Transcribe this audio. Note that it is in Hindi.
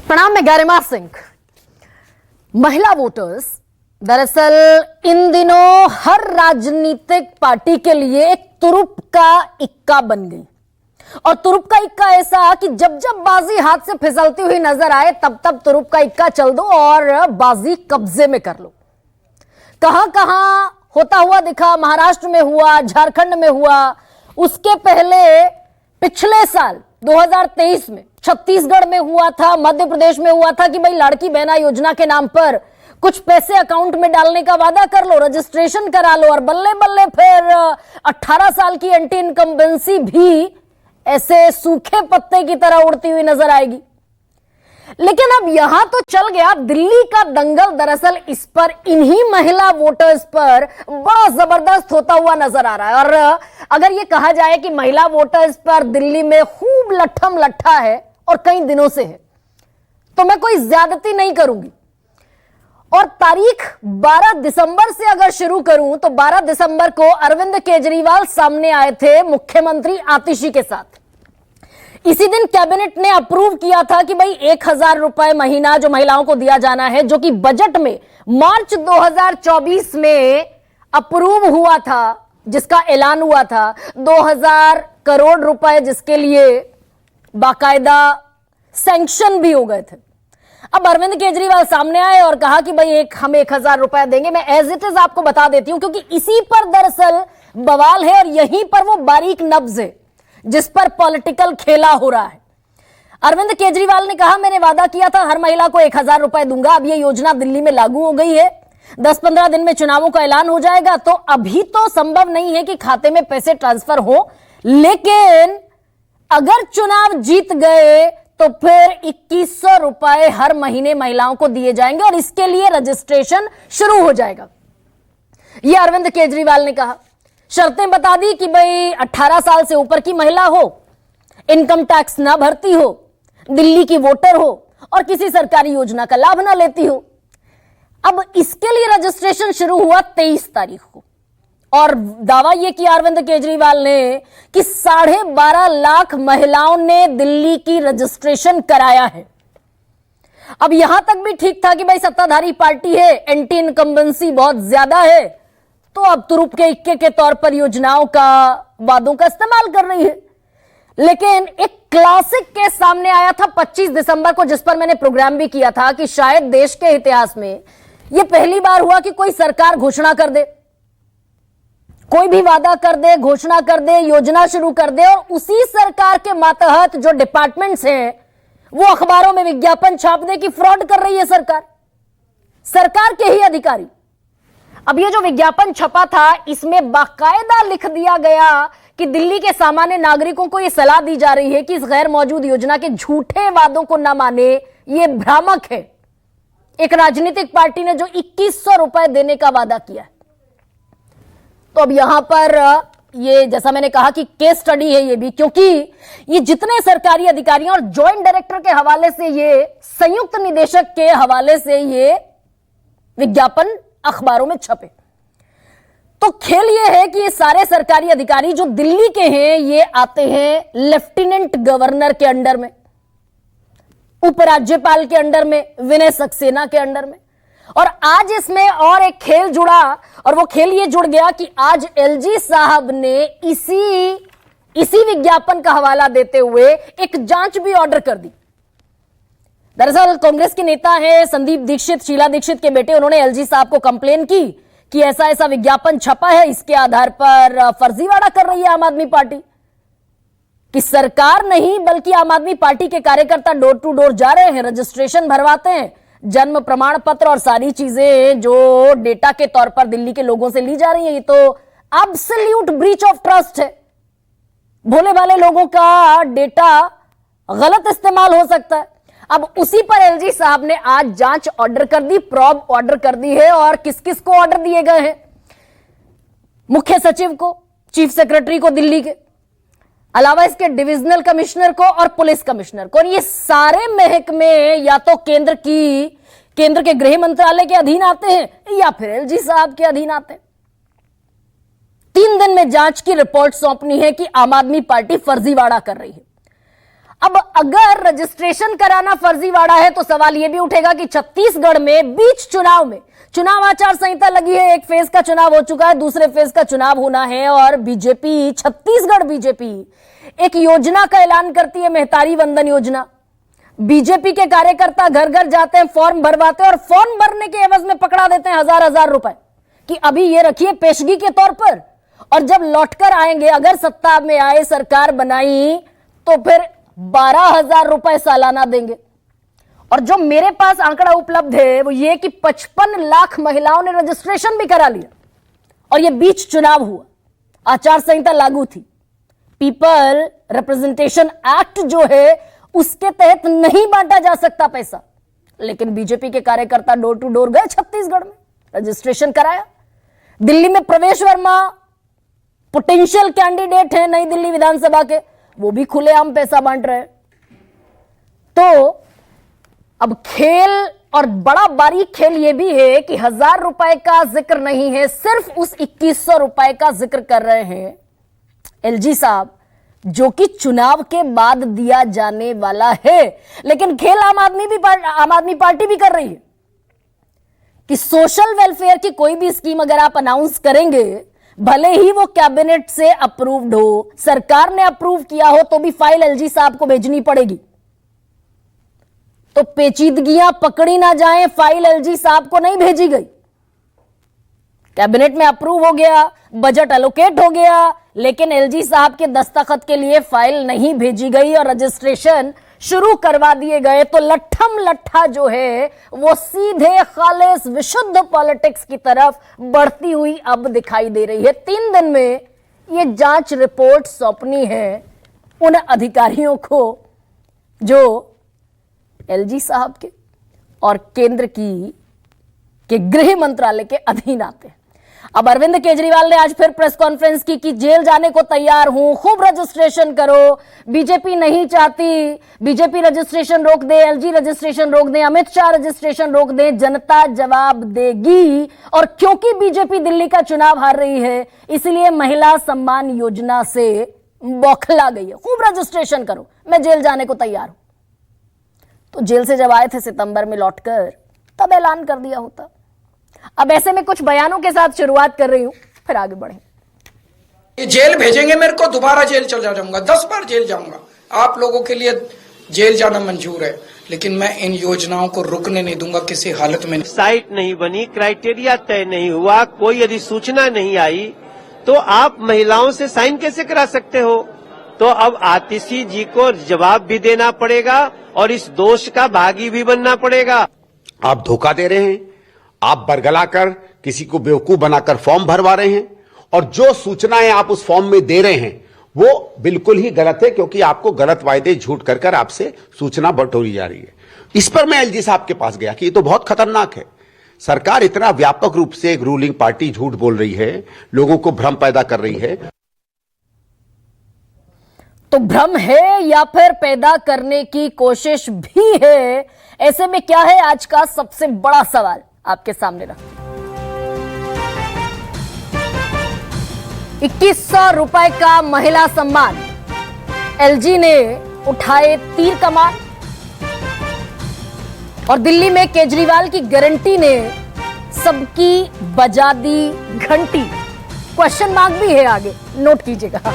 प्रणाम, मैं गरिमा सिंह। महिला वोटर्स दरअसल इन दिनों हर राजनीतिक पार्टी के लिए एक तुरुप का इक्का बन गई। और तुरुप का इक्का ऐसा कि जब जब बाजी हाथ से फिसलती हुई नजर आए तब तब तुरुप का इक्का चल दो और बाजी कब्जे में कर लो। कहां कहां होता हुआ दिखा, महाराष्ट्र में हुआ, झारखंड में हुआ, उसके पहले पिछले साल 2023 में छत्तीसगढ़ में हुआ था, मध्य प्रदेश में हुआ था कि भाई लाड़की बहना योजना के नाम पर कुछ पैसे अकाउंट में डालने का वादा कर लो, रजिस्ट्रेशन करा लो और बल्ले बल्ले फिर 18 साल की एंटी इनकम्बेंसी भी ऐसे सूखे पत्ते की तरह उड़ती हुई नजर आएगी। लेकिन अब यहां तो चल गया दिल्ली का दंगल। दरअसल इस पर इन्हीं महिला वोटर्स पर बड़ा जबरदस्त होता हुआ नजर आ रहा है। और अगर यह कहा जाए कि महिला वोटर्स पर दिल्ली में खूब लट्ठम लट्ठा है और कई दिनों से है, तो मैं कोई ज्यादती नहीं करूंगी। और तारीख 12 दिसंबर से अगर शुरू करूं तो 12 दिसंबर को अरविंद केजरीवाल सामने आए थे मुख्यमंत्री आतिशी के साथ। इसी दिन कैबिनेट ने अप्रूव किया था कि भाई 1000 रुपए महीना जो महिलाओं को दिया जाना है, जो कि बजट में मार्च 2024 में अप्रूव हुआ था, जिसका ऐलान हुआ था 2000 करोड़ रुपए, जिसके लिए बाकायदा सैंक्शन भी हो गए थे। अब अरविंद केजरीवाल सामने आए और कहा कि भाई हम 1000 रुपए देंगे। मैं एज इट इज आपको बता देती हूं, क्योंकि इसी पर दरअसल बवाल है और यहीं पर वो बारीक नब्ज है जिस पर पॉलिटिकल खेला हो रहा है। अरविंद केजरीवाल ने कहा, मैंने वादा किया था हर महिला को 1000 रुपए दूंगा। अब ये योजना दिल्ली में लागू हो गई है, 10-15 दिन में चुनावों का ऐलान हो जाएगा, तो अभी तो संभव नहीं है कि खाते में पैसे ट्रांसफर हो, लेकिन अगर चुनाव जीत गए तो फिर 2100 रुपए हर महीने महिलाओं को दिए जाएंगे और इसके लिए रजिस्ट्रेशन शुरू हो जाएगा। यह अरविंद केजरीवाल ने कहा। शर्तें बता दी कि भाई 18 साल से ऊपर की महिला हो, इनकम टैक्स ना भरती हो, दिल्ली की वोटर हो और किसी सरकारी योजना का लाभ ना लेती हो। अब इसके लिए रजिस्ट्रेशन शुरू हुआ 23 तारीख को और दावा यह किया अरविंद केजरीवाल ने कि 12.5 लाख महिलाओं ने दिल्ली की रजिस्ट्रेशन कराया है। अब यहां तक भी ठीक था कि भाई सत्ताधारी पार्टी है, एंटी इनकम्बेंसी बहुत ज्यादा है, तो अब तुरुप के इक्के के तौर पर योजनाओं का, वादों का इस्तेमाल कर रही है। लेकिन एक क्लासिक केस सामने आया था 25 दिसंबर को, जिस पर मैंने प्रोग्राम भी किया था कि शायद देश के इतिहास में यह पहली बार हुआ कि कोई सरकार घोषणा कर दे, कोई भी वादा कर दे, घोषणा कर दे, योजना शुरू कर दे और उसी सरकार के मातहत जो डिपार्टमेंट्स हैं वो अखबारों में विज्ञापन छाप दे कि फ्रॉड कर रही है सरकार के ही अधिकारी। अब ये जो विज्ञापन छपा था, इसमें बाकायदा लिख दिया गया कि दिल्ली के सामान्य नागरिकों को यह सलाह दी जा रही है कि इस गैर मौजूद योजना के झूठे वादों को न माने, यह भ्रामक है। एक राजनीतिक पार्टी ने जो 2100 रुपए देने का वादा किया है। तो अब यहां पर ये, जैसा मैंने कहा कि केस स्टडी है ये भी, क्योंकि ये जितने सरकारी अधिकारियों और ज्वाइंट डायरेक्टर के हवाले से, ये संयुक्त निदेशक के हवाले से ये विज्ञापन अखबारों में छपे, तो खेल ये है कि ये सारे सरकारी अधिकारी जो दिल्ली के हैं, ये आते हैं लेफ्टिनेंट गवर्नर के अंडर में, उपराज्यपाल के अंडर में, विनय सक्सेना के अंडर में। और आज इसमें और एक खेल जुड़ा और वो खेल ये जुड़ गया कि आज एलजी साहब ने इसी विज्ञापन का हवाला देते हुए एक जांच भी ऑर्डर कर दी। दरअसल कांग्रेस के नेता हैं संदीप दीक्षित, शीला दीक्षित के बेटे, उन्होंने एलजी साहब को कंप्लेन की कि ऐसा ऐसा विज्ञापन छपा है, इसके आधार पर फर्जीवाड़ा कर रही है आम आदमी पार्टी, कि सरकार नहीं बल्कि आम आदमी पार्टी के कार्यकर्ता डोर टू डोर जा रहे हैं, रजिस्ट्रेशन भरवाते हैं, जन्म प्रमाण पत्र और सारी चीजें जो डेटा के तौर पर दिल्ली के लोगों से ली जा रही है। ये तो एब्सोल्यूट ब्रीच ऑफ ट्रस्ट है। भोले भाले लोगों का डेटा गलत इस्तेमाल हो सकता है। अब उसी पर एलजी साहब ने आज जांच ऑर्डर कर दी, प्रॉब ऑर्डर कर दी है। और किस किस को ऑर्डर दिए गए हैं? मुख्य सचिव को, चीफ सेक्रेटरी को दिल्ली के, अलावा इसके डिविजनल कमिश्नर को और पुलिस कमिश्नर को। और ये सारे महकमे या तो केंद्र के गृह मंत्रालय के अधीन आते हैं या फिर एलजी साहब के अधीन आते हैं। 3 दिन में जांच की रिपोर्ट सौंपनी है कि आम आदमी पार्टी फर्जीवाड़ा कर रही है। अब अगर रजिस्ट्रेशन कराना फर्जीवाड़ा है तो सवाल यह भी उठेगा कि छत्तीसगढ़ में बीच चुनाव में चुनाव आचार संहिता लगी है, एक फेज का चुनाव हो चुका है, दूसरे फेज का चुनाव होना है और बीजेपी, छत्तीसगढ़ बीजेपी एक योजना का ऐलान करती है, मेहतारी वंदन योजना। बीजेपी के कार्यकर्ता घर घर जाते हैं, फॉर्म भरवाते हैं और फॉर्म भरने के एवज में पकड़ा देते हैं हजार रुपए कि अभी ये रखिए पेशगी के तौर पर, और जब लौटकर आएंगे, अगर सत्ता में आए, सरकार बनाई, तो फिर 12,000 रुपए सालाना देंगे। और जो मेरे पास आंकड़ा उपलब्ध है वो ये कि 55 लाख महिलाओं ने रजिस्ट्रेशन भी करा लिया और ये बीच चुनाव हुआ, आचार संहिता लागू थी। पीपल रिप्रेजेंटेशन एक्ट जो है उसके तहत नहीं बांटा जा सकता पैसा, लेकिन बीजेपी के कार्यकर्ता डोर टू डोर गए, छत्तीसगढ़ में रजिस्ट्रेशन कराया। दिल्ली में प्रवेश वर्मा पोटेंशियल कैंडिडेट है नई दिल्ली विधानसभा के, वो भी खुलेआम पैसा बांट रहे हैं। तो अब खेल, और बड़ा बारीक खेल यह भी है कि 1,000 रुपए का जिक्र नहीं है, सिर्फ उस 2,100 रुपए का जिक्र कर रहे हैं एलजी साहब, जो कि चुनाव के बाद दिया जाने वाला है। लेकिन खेल आम आदमी पार्टी भी कर रही है कि सोशल वेलफेयर की कोई भी स्कीम अगर आप अनाउंस करेंगे, भले ही वो कैबिनेट से अप्रूव्ड हो, सरकार ने अप्रूव किया हो, तो भी फाइल एलजी साहब को भेजनी पड़ेगी। तो पेचीदगियां पकड़ी ना जाएं, फाइल एलजी साहब को नहीं भेजी गई। कैबिनेट में अप्रूव हो गया, बजट एलोकेट हो गया, लेकिन एलजी साहब के दस्तखत के लिए फाइल नहीं भेजी गई और रजिस्ट्रेशन शुरू करवा दिए गए। तो लट्ठम लट्ठा जो है वो सीधे खालिस विशुद्ध पॉलिटिक्स की तरफ बढ़ती हुई अब दिखाई दे रही है। 3 दिन में ये जांच रिपोर्ट सौंपनी है उन अधिकारियों को जो एलजी साहब के और केंद्र के गृह मंत्रालय के अधीन आते हैं। अब अरविंद केजरीवाल ने आज फिर प्रेस कॉन्फ्रेंस की कि जेल जाने को तैयार हूं, खूब रजिस्ट्रेशन करो, बीजेपी नहीं चाहती, बीजेपी रजिस्ट्रेशन रोक दे, एलजी रजिस्ट्रेशन रोक दे, अमित शाह रजिस्ट्रेशन रोक दे, जनता जवाब देगी। और क्योंकि बीजेपी दिल्ली का चुनाव हार रही है, इसलिए महिला सम्मान योजना से बौखला गई है, खूब रजिस्ट्रेशन करो, मैं जेल जाने को तैयार हूं। तो जेल से जब आए थे सितंबर में लौटकर, तब ऐलान कर दिया होता। अब ऐसे में कुछ बयानों के साथ शुरुआत कर रही हूं, फिर आगे बढ़ें। जेल भेजेंगे मेरे को, दोबारा जेल चला जाऊंगा, 10 बार जेल जाऊंगा। आप लोगों के लिए जेल जाना मंजूर है, लेकिन मैं इन योजनाओं को रुकने नहीं दूंगा किसी हालत में। साइट नहीं बनी, क्राइटेरिया तय नहीं हुआ, कोई अधिसूचना नहीं आई, तो आप महिलाओं से साइन कैसे करा सकते हो? तो अब आतिशी जी को जवाब भी देना पड़ेगा और इस दोष का भागी भी बनना पड़ेगा। आप धोखा दे रहे हैं, आप बरगलाकर किसी को बेवकूफ बनाकर फॉर्म भरवा रहे हैं, और जो सूचनाएं आप उस फॉर्म में दे रहे हैं वो बिल्कुल ही गलत है, क्योंकि आपको गलत वायदे झूठ कर आपसे सूचना बटोरी जा रही है। इस पर मैं एलजी साहब के पास गया कि ये तो बहुत खतरनाक है। सरकार इतना व्यापक रूप से एक रूलिंग पार्टी झूठ बोल रही है, लोगों को भ्रम पैदा कर रही है। तो भ्रम है या फिर पैदा करने की कोशिश भी है? ऐसे में क्या है आज का सबसे बड़ा सवाल आपके सामने रखते हैं। 2,100 रुपए का महिला सम्मान, एलजी ने उठाए तीर कमान, और दिल्ली में केजरीवाल की गारंटी ने सबकी बजा दी घंटी। क्वेश्चन मार्क भी है आगे, नोट कीजिएगा।